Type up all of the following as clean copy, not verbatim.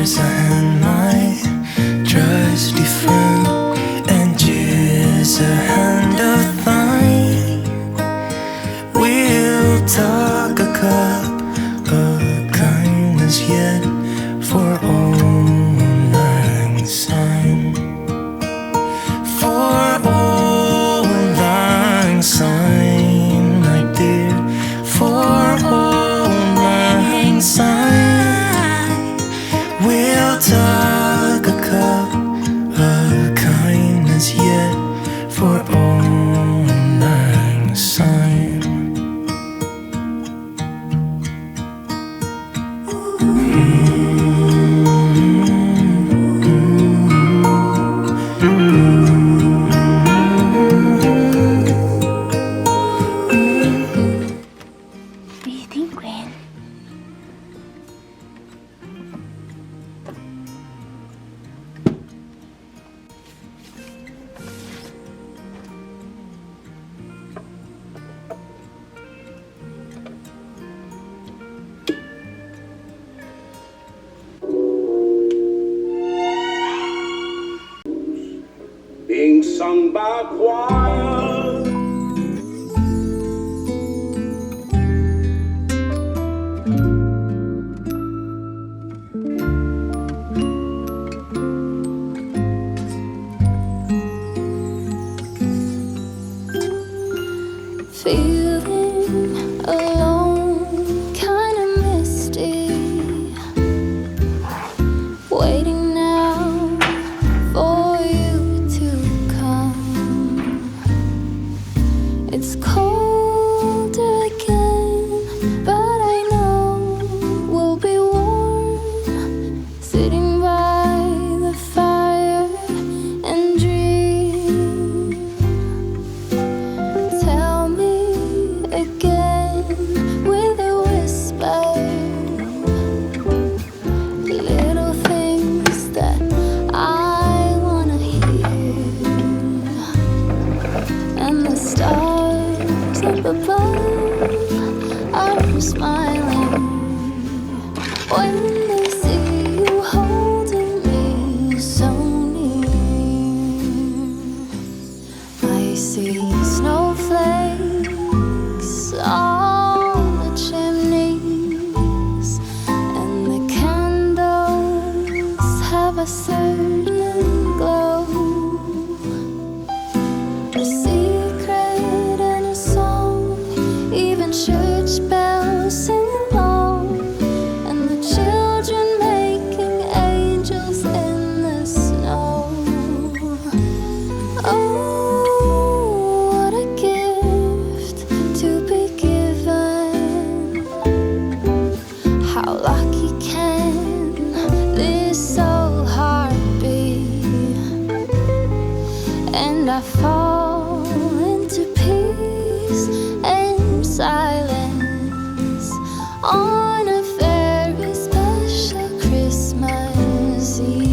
Here's a hand my trusty friend, and here's a hand of thine. We'll talk a cup of kindness yet for old lang syne. For old lang syne, my dear, for old lang syne. We'll talk a cup of kindness yet for old lang syne. What do you think, Gwen? Being sung by a choir. Feeling alone, kinda misty. Waiting now for you to come. It's cold again, but I know we'll be warm, sitting by the fire and dream. Tell me again with a whisper, little things that I wanna hear, and the stars up above are smiling when they see you holding me so near. I see snowflakes on the chimneys, and the candles have a certain glow. A secret and a song, even church bells sing along, and the children making angels in the snow. Oh, what a gift to be given. How lucky can this old heart be? And I fall into peace and silence on a very special Christmas Eve.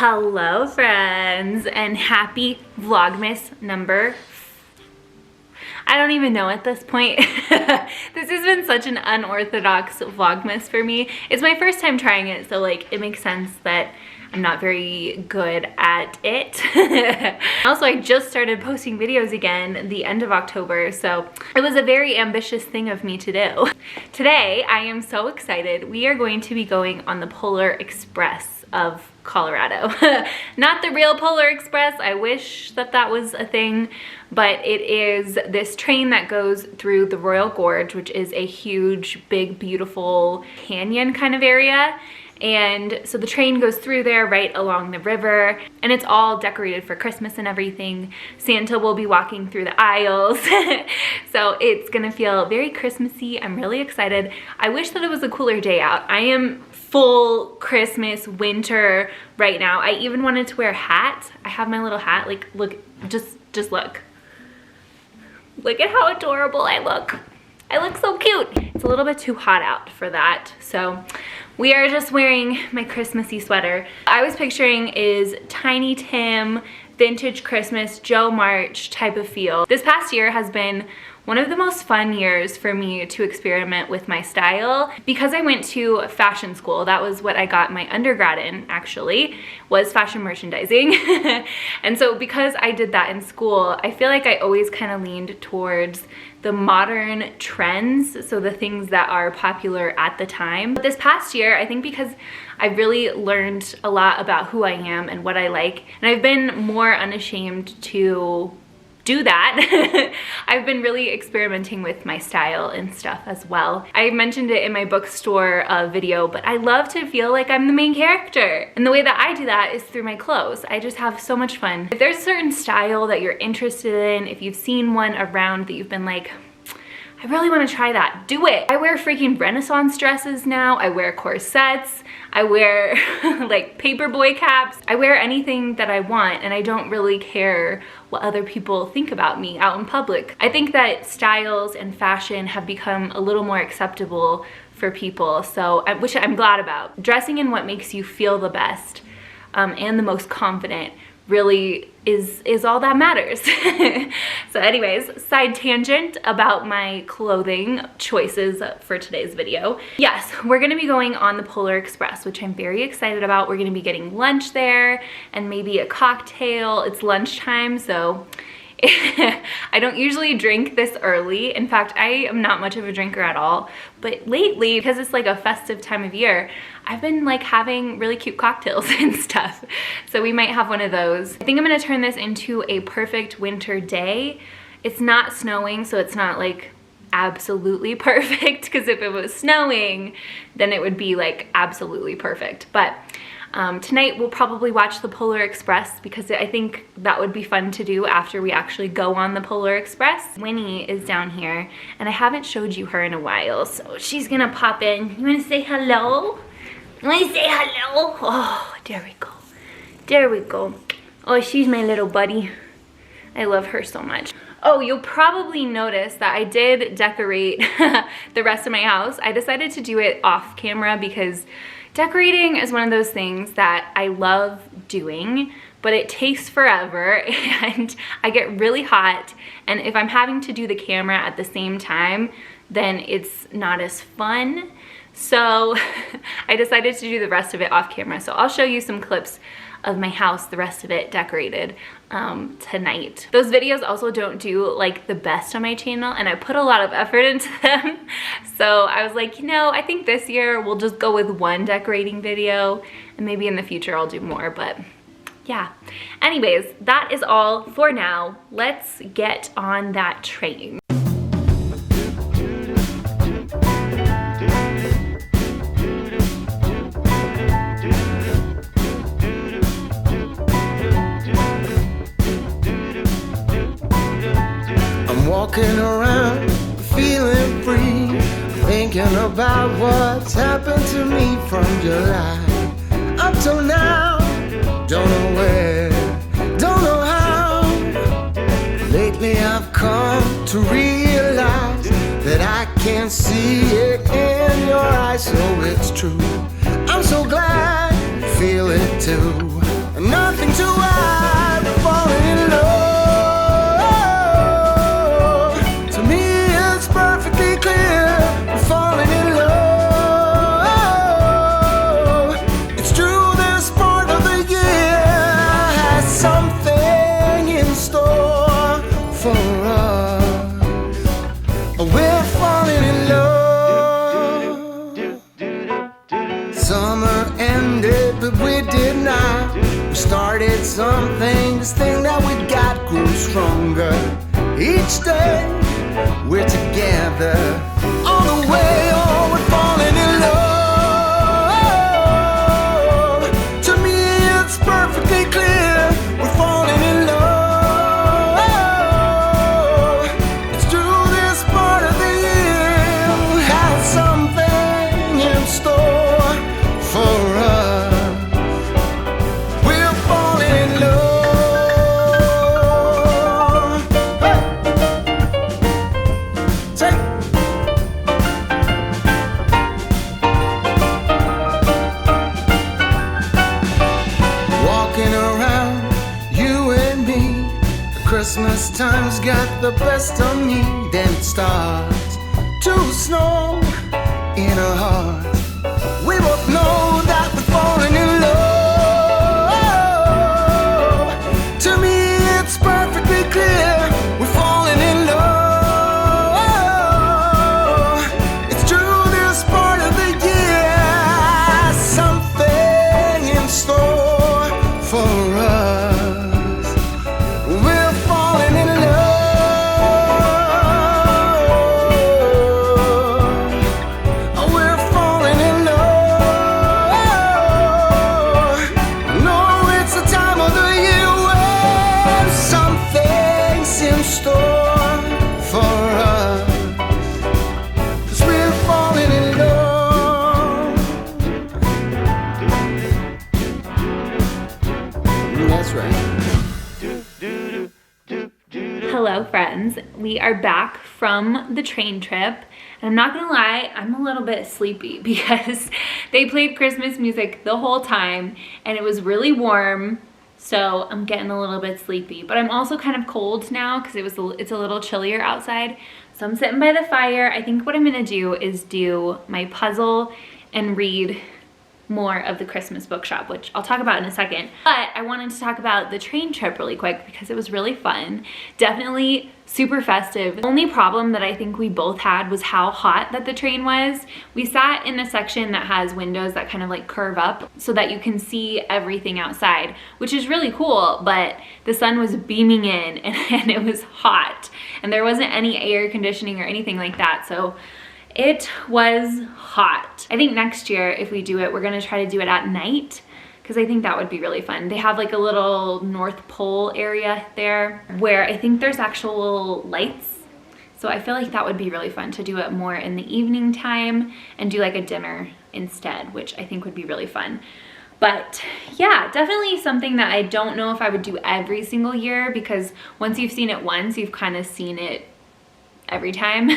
Hello friends, and happy Vlogmas number, I don't even know at this point. This has been such an unorthodox Vlogmas for me. It's my first time trying it, so like it makes sense that I'm not very good at it. Also, I just started posting videos again the end of October, so it was a very ambitious thing of me to do. Today, I am so excited. We are going to be going on the Polar Express of Colorado. Not the real Polar Express. I wish that that was a thing, but it is this train that goes through the Royal Gorge, which is a huge, big, beautiful canyon kind of area. And so the train goes through there right along the river, and it's all decorated for Christmas and everything. Santa will be walking through the aisles. So it's gonna feel very Christmassy. I'm really excited. I wish that it was a cooler day out. I am full Christmas winter right now. I even wanted to wear a hat. I have my little hat. Like, look, just look. Look at how adorable I look. I look so cute. It's a little bit too hot out for that. So we are just wearing my Christmassy sweater. I was picturing is Tiny Tim, vintage Christmas, Joe March type of feel. This past year has been one of the most fun years for me to experiment with my style. Because I went to fashion school, that was what I got my undergrad in, actually, was fashion merchandising. And so because I did that in school, I feel like I always kind of leaned towards the modern trends, so the things that are popular at the time. But this past year, I think because I've really learned a lot about who I am and what I like, and I've been more unashamed to do that. I've been really experimenting with my style and stuff as well. I mentioned it in my bookstore video, but I love to feel like I'm the main character. And the way that I do that is through my clothes. I just have so much fun. If there's a certain style that you're interested in, if you've seen one around that you've been like, I really want to try that, do it. I wear freaking Renaissance dresses now. I wear corsets. I wear like paperboy caps. I wear anything that I want, and I don't really care what other people think about me out in public. I think that styles and fashion have become a little more acceptable for people, so which I'm glad about. Dressing in what makes you feel the best and the most confident really is all that matters. So anyways, side tangent about my clothing choices for today's video. Yes, we're gonna be going on the Polar Express, which I'm very excited about. We're gonna be getting lunch there and maybe a cocktail. It's lunchtime, so I don't usually drink this early. In fact, I am not much of a drinker at all. But lately, because it's like a festive time of year, I've been like having really cute cocktails and stuff. So we might have one of those. I think I'm gonna turn this into a perfect winter day. It's not snowing, so it's not like absolutely perfect, because if it was snowing, then it would be like absolutely perfect. But tonight we'll probably watch the Polar Express, because I think that would be fun to do after we actually go on the Polar Express. Winnie is down here, and I haven't showed you her in a while, so she's gonna pop in. You wanna say hello? You wanna say hello? Oh, there we go. There we go. Oh, she's my little buddy. I love her so much. Oh, you'll probably notice that I did decorate the rest of my house. I decided to do it off camera because decorating is one of those things that I love doing, but it takes forever and I get really hot. And if I'm having to do the camera at the same time, then it's not as fun. So I decided to do the rest of it off camera. So I'll show you some clips of my house, the rest of it decorated tonight. Those videos also don't do like the best on my channel, and I put a lot of effort into them. So I was like, you know, I think this year we'll just go with one decorating video, and maybe in the future I'll do more, but yeah. Anyways, that is all for now. Let's get on that train. Walking around, feeling free, thinking about what's happened to me from July up till now. Don't know where, don't know how. Lately I've come to realize that I can see it in your eyes, so it's true. I'm so glad you feel it too. Nothing to hide, falling in love. Started something, this thing that we got grew stronger. Each day we're together, all the way, oh, we're falling in Christmas time's got the best of me. Then it starts to snow in our hearts. We both know that we're falling in love. To me it's perfectly clear we're falling in love. It's true this part of the year, something in store for us. We're falling in love. We're falling in love. No, it's the time of the year when something's in store for us. 'Cause we're falling in love. That's right. Hello, friends. We are back from the train trip. And I'm not gonna lie, I'm a little bit sleepy because they played Christmas music the whole time and it was really warm. So I'm getting a little bit sleepy, but I'm also kind of cold now because it's a little chillier outside. So I'm sitting by the fire. I think what I'm gonna do is do my puzzle and read more of the Christmas bookshop, which I'll talk about in a second. But I wanted to talk about the train trip really quick because it was really fun. Definitely super festive. The only problem that I think we both had was how hot that the train was. We sat in a section that has windows that kind of like curve up so that you can see everything outside, which is really cool, but the sun was beaming in and it was hot and there wasn't any air conditioning or anything like that. So it was hot. I think next year, if we do it, we're gonna try to do it at night because I think that would be really fun. They have like a little North Pole area there where I think there's actual lights. So I feel like that would be really fun to do it more in the evening time and do like a dinner instead, which I think would be really fun. But yeah, definitely something that I don't know if I would do every single year because once you've seen it once, you've kind of seen it every time.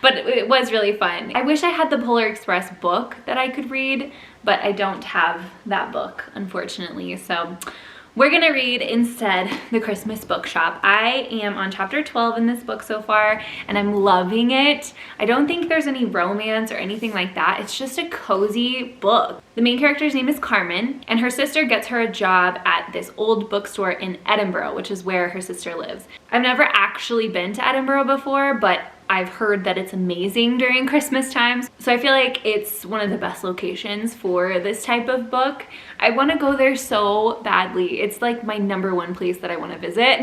But it was really fun. I wish I had the Polar Express book that I could read, but I don't have that book, unfortunately. So we're gonna read instead the Christmas bookshop. I am on chapter 12 in this book so far, and I'm loving it. I don't think there's any romance or anything like that. It's just a cozy book. The main character's name is Carmen, and her sister gets her a job at this old bookstore in Edinburgh, which is where her sister lives. I've never actually been to Edinburgh before, but I've heard that it's amazing during Christmas times. So I feel like it's one of the best locations for this type of book. I want to go there so badly. It's like my #1 place that I want to visit.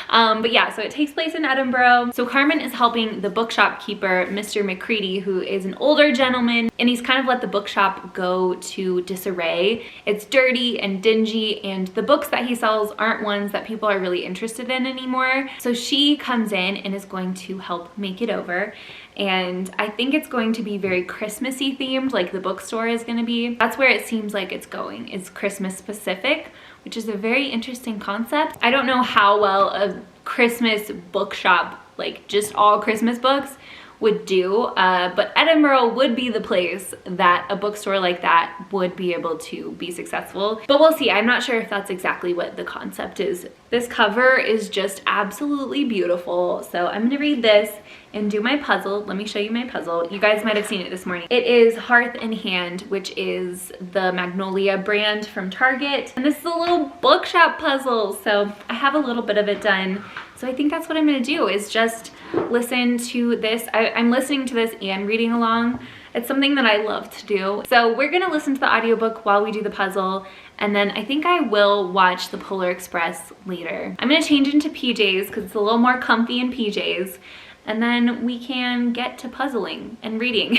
But yeah, so it takes place in Edinburgh. So Carmen is helping the bookshop keeper, Mr. McCready, who is an older gentleman, and he's kind of let the bookshop go to disarray. It's dirty and dingy, and the books that he sells aren't ones that people are really interested in anymore. So she comes in and is going to help make it over. And I think it's going to be very Christmassy themed, like the bookstore is going to be. That's where it seems like it's going. It's Christmas specific, which is a very interesting concept. I don't know how well a Christmas bookshop, like just all Christmas books, would do, but Edinburgh would be the place that a bookstore like that would be able to be successful. But we'll see. I'm not sure if that's exactly what the concept is. This cover is just absolutely beautiful. So I'm gonna read this and do my puzzle. Let me show you my puzzle. You guys might have seen it this morning. It is Hearth in Hand, which is the Magnolia brand from Target. And this is a little bookshop puzzle. So I have a little bit of it done. So I think that's what I'm gonna do, is just listen to this. I'm listening to this and reading along. It's something that I love to do. So we're gonna listen to the audiobook while we do the puzzle, and then I think I will watch the Polar Express later. I'm gonna change into PJs because it's a little more comfy in PJs, and then we can get to puzzling and reading.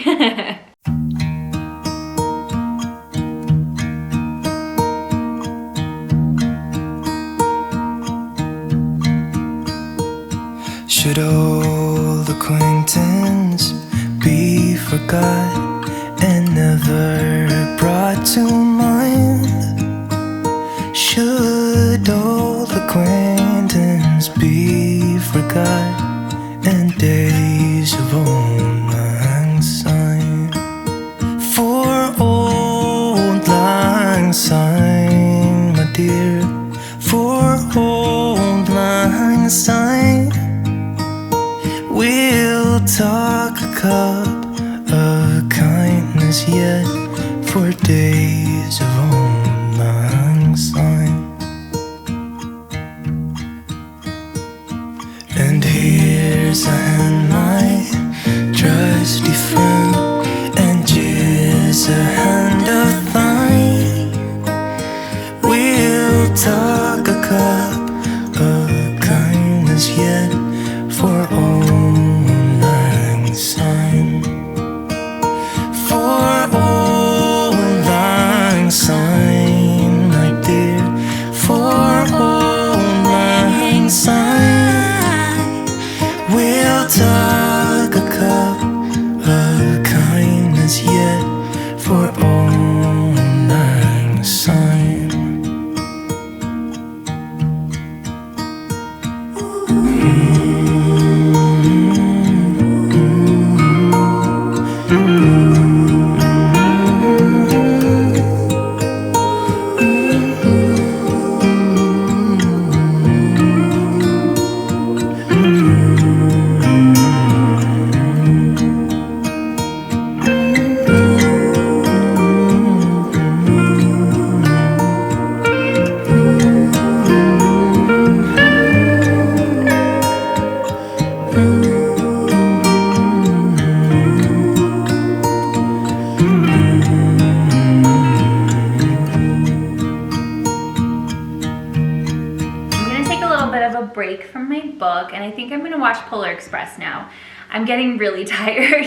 Should old acquaintance be forgot and never brought to mind? Should old acquaintance be forgot and days of old lang syne? For old lang syne, my dear, for old lang for days of old lang syne. And here's and my trusty friend, and here's a hand of thine. We'll talk a cup of kindness yet for old lang syne. For old lang syne, my dear, for old lang syne. We'll talk a cup of kindness yet for old lang syne. Break from my book, and I think I'm gonna watch Polar Express now. I'm getting really tired.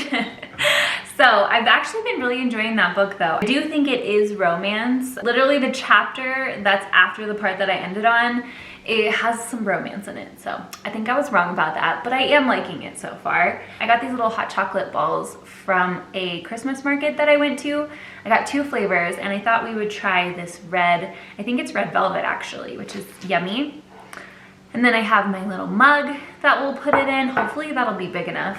So I've actually been really enjoying that book though. I do think it is romance. Literally the chapter that's after the part that I ended on, it has some romance in it. So I think I was wrong about that, but I am liking it so far. I got these little hot chocolate balls from a Christmas market that I went to. I got 2 flavors and I thought we would try this red, I think it's red velvet actually, which is yummy. And then I have my little mug that we'll put it in. Hopefully that'll be big enough.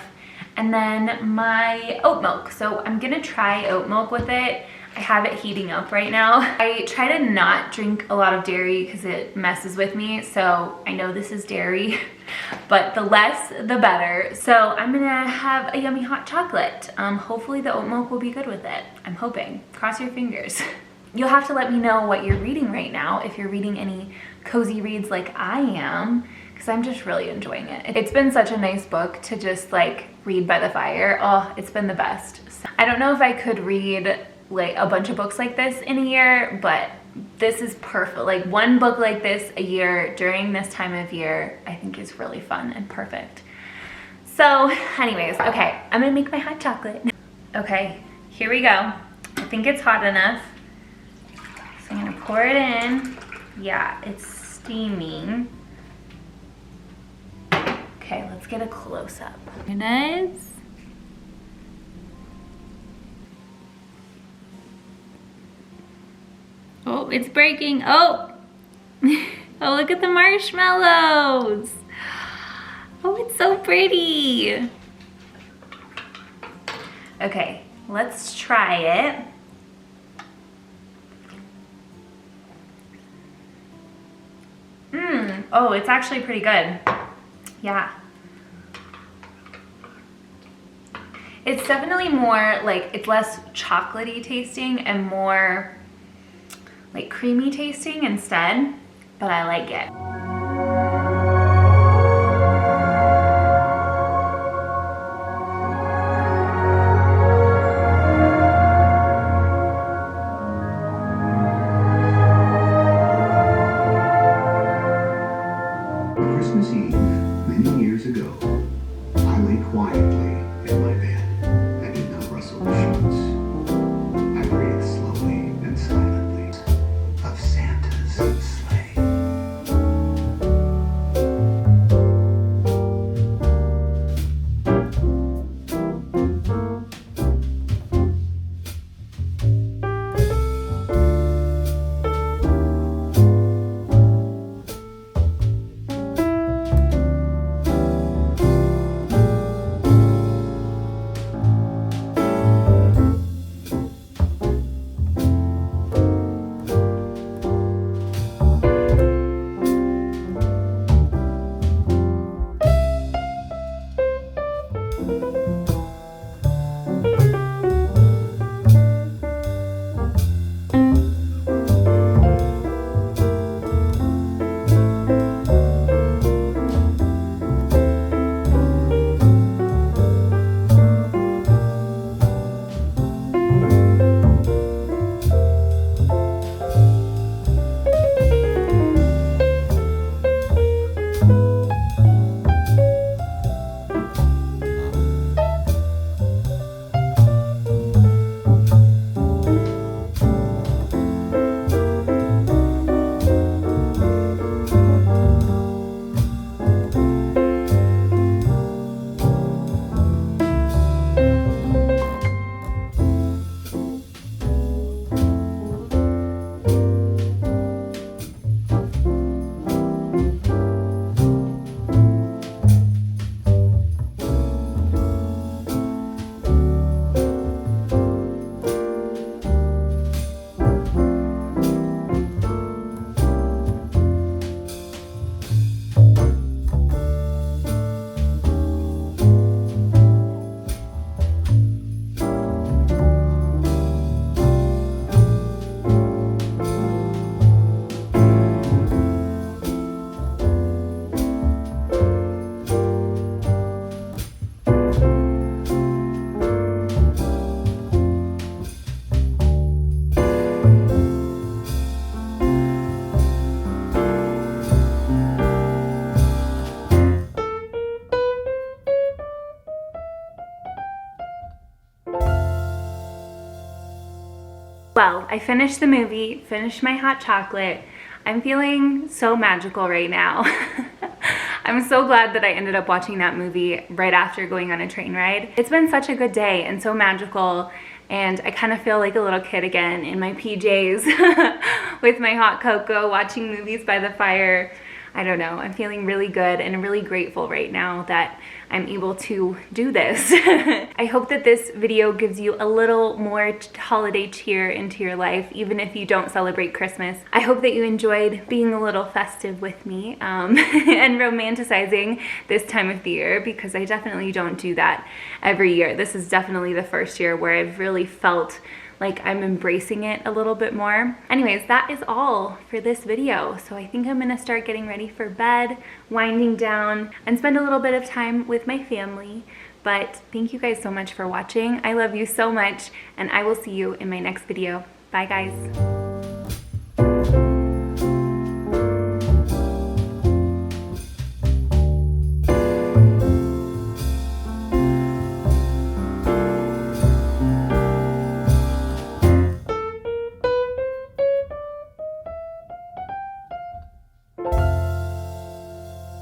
And then my oat milk. So I'm gonna try oat milk with it. I have it heating up right now. I try to not drink a lot of dairy because it messes with me. So I know this is dairy, but the less, the better. So I'm gonna have a yummy hot chocolate. Hopefully the oat milk will be good with it. I'm hoping. Cross your fingers. You'll have to let me know what you're reading right now, if you're reading any cozy reads like I am, because I'm just really enjoying it. It's been such a nice book to just like read by the fire. Oh, it's been the best. I don't know if I could read like a bunch of books like this in a year, but this is perfect. Like one book like this a year during this time of year, I think is really fun and perfect. So anyways, okay, I'm gonna make my hot chocolate. Okay, here we go. I think it's hot enough. So I'm gonna pour it in. Yeah, it's steaming. Okay, let's get a close-up. It is. Oh, it's breaking. Oh! Oh, look at the marshmallows. Oh, it's so pretty. Okay, let's try it. Oh, it's actually pretty good. Yeah. It's definitely more like, it's less chocolatey tasting and more like creamy tasting instead, but I like it. Christmas Eve, many years ago, I lay quietly in my bed. I did not rustle the sheets. I breathed slowly and silently of Santa's sleigh. Well, I finished the movie, finished my hot chocolate. I'm feeling so magical right now. I'm so glad that I ended up watching that movie right after going on a train ride. It's been such a good day and so magical, and I kind of feel like a little kid again in my PJs with my hot cocoa, watching movies by the fire. I don't know, I'm feeling really good and really grateful right now that I'm able to do this. I hope that this video gives you a little more holiday cheer into your life, even if you don't celebrate Christmas. I hope that you enjoyed being a little festive with me and romanticizing this time of the year, because I definitely don't do that every year. This is definitely the first year where I've really felt like I'm embracing it a little bit more. Anyways, that is all for this video. So I think I'm gonna start getting ready for bed, winding down, and spend a little bit of time with my family. But thank you guys so much for watching. I love you so much, and I will see you in my next video. Bye guys.